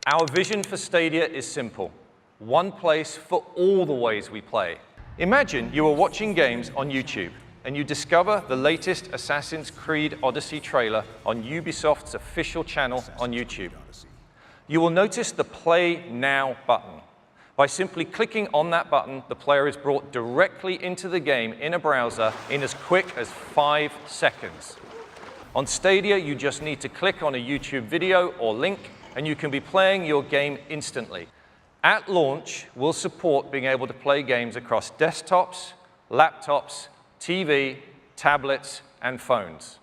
Our vision for Stadia is simple. One place for all the ways we play. Imagine you are watching games on YouTube and you discover the latest Assassin's Creed Odyssey trailer on Ubisoft's official channel on YouTube. You will notice the Play Now button. By simply clicking on that button, the player is brought directly into the game in a browser in as quick as 5 seconds. On Stadia, you just need to click on a YouTube video or link, and you can be playing your game instantly. At launch, we'll support being able to play games across desktops, laptops, TV, tablets, and phones.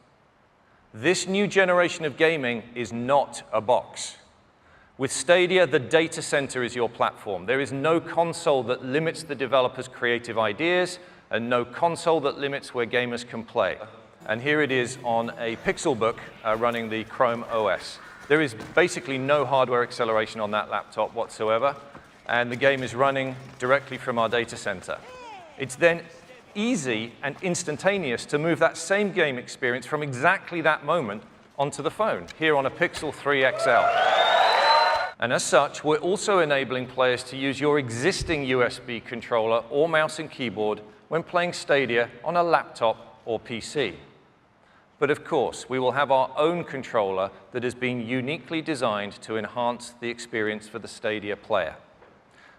This new generation of gaming is not a box. With Stadia, the data center is your platform. There is no console that limits the developer's creative ideas and no console that limits where gamers can play. And here it is on a Pixelbook running the Chrome OS. There is basically no hardware acceleration on that laptop whatsoever, and the game is running directly from our data center. It's then easy and instantaneous to move that same game experience from exactly that moment onto the phone, here on a Pixel 3 XL. And as such, we're also enabling players to use your existing USB controller or mouse and keyboard when playing Stadia on a laptop or PC. But of course, we will have our own controller that has been uniquely designed to enhance the experience for the Stadia player.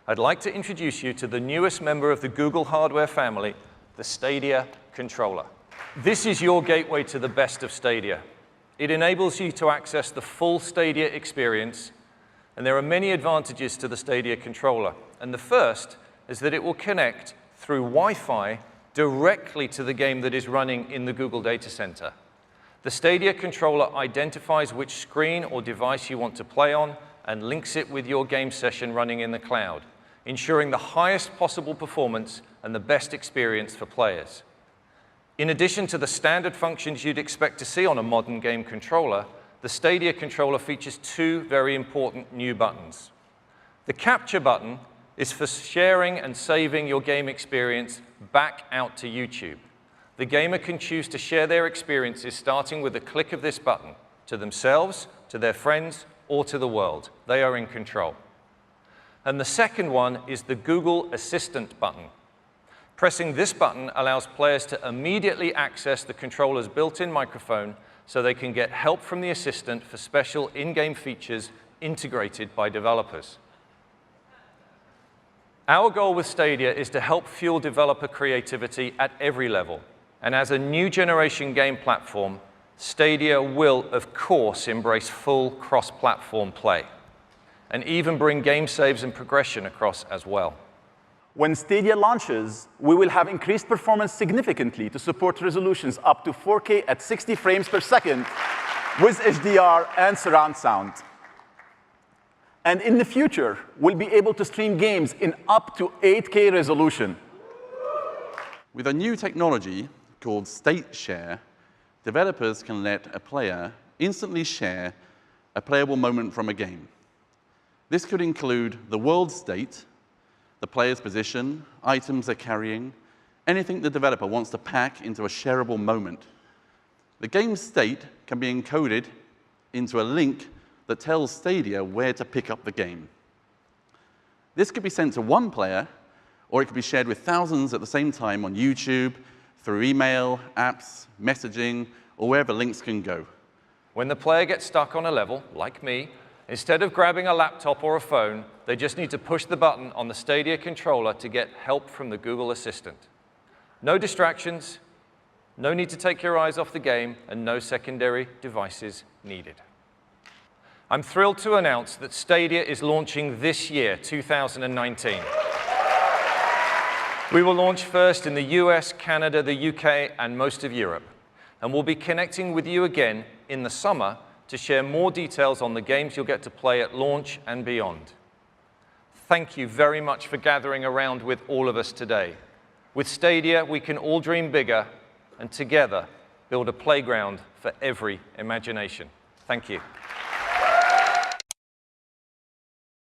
I'd like to introduce you to the newest member of the Google hardware family, the Stadia controller. This is your gateway to the best of Stadia. It enables you to access the full Stadia experience, and there are many advantages to the Stadia controller. And the first is that it will connect through Wi-Fi directly to the game that is running in the Google data center. The Stadia controller identifies which screen or device you want to play on and links it with your game session running in the cloud, ensuring the highest possible performance and the best experience for players. In addition to the standard functions you'd expect to see on a modern game controller, the Stadia controller features 2 very important new buttons. The Capture button is for sharing and saving your game experience back out to YouTube. The gamer can choose to share their experiences starting with a click of this button to themselves, to their friends, or to the world. They are in control. And the second one is the Google Assistant button. Pressing this button allows players to immediately access the controller's built-in microphone so they can get help from the assistant for special in-game features integrated by developers. Our goal with Stadia is to help fuel developer creativity at every level. And as a new generation game platform, Stadia will, of course, embrace full cross-platform play and even bring game saves and progression across as well. When Stadia launches, we will have increased performance significantly to support resolutions up to 4K at 60 frames per second with HDR and surround sound. And in the future, we'll be able to stream games in up to 8K resolution. With a new technology called State Share, developers can let a player instantly share a playable moment from a game. This could include the world state, the player's position, items they're carrying, anything the developer wants to pack into a shareable moment. The game's state can be encoded into a link that tells Stadia where to pick up the game. This could be sent to one player, or it could be shared with thousands at the same time on YouTube, through email, apps, messaging, or wherever links can go. When the player gets stuck on a level, like me, instead of grabbing a laptop or a phone, they just need to push the button on the Stadia controller to get help from the Google Assistant. No distractions, no need to take your eyes off the game, and no secondary devices needed. I'm thrilled to announce that Stadia is launching this year, 2019. We will launch first in the US, Canada, the UK, and most of Europe. And we'll be connecting with you again in the summer to share more details on the games you'll get to play at launch and beyond. Thank you very much for gathering around with all of us today. With Stadia, we can all dream bigger and together build a playground for every imagination. Thank you.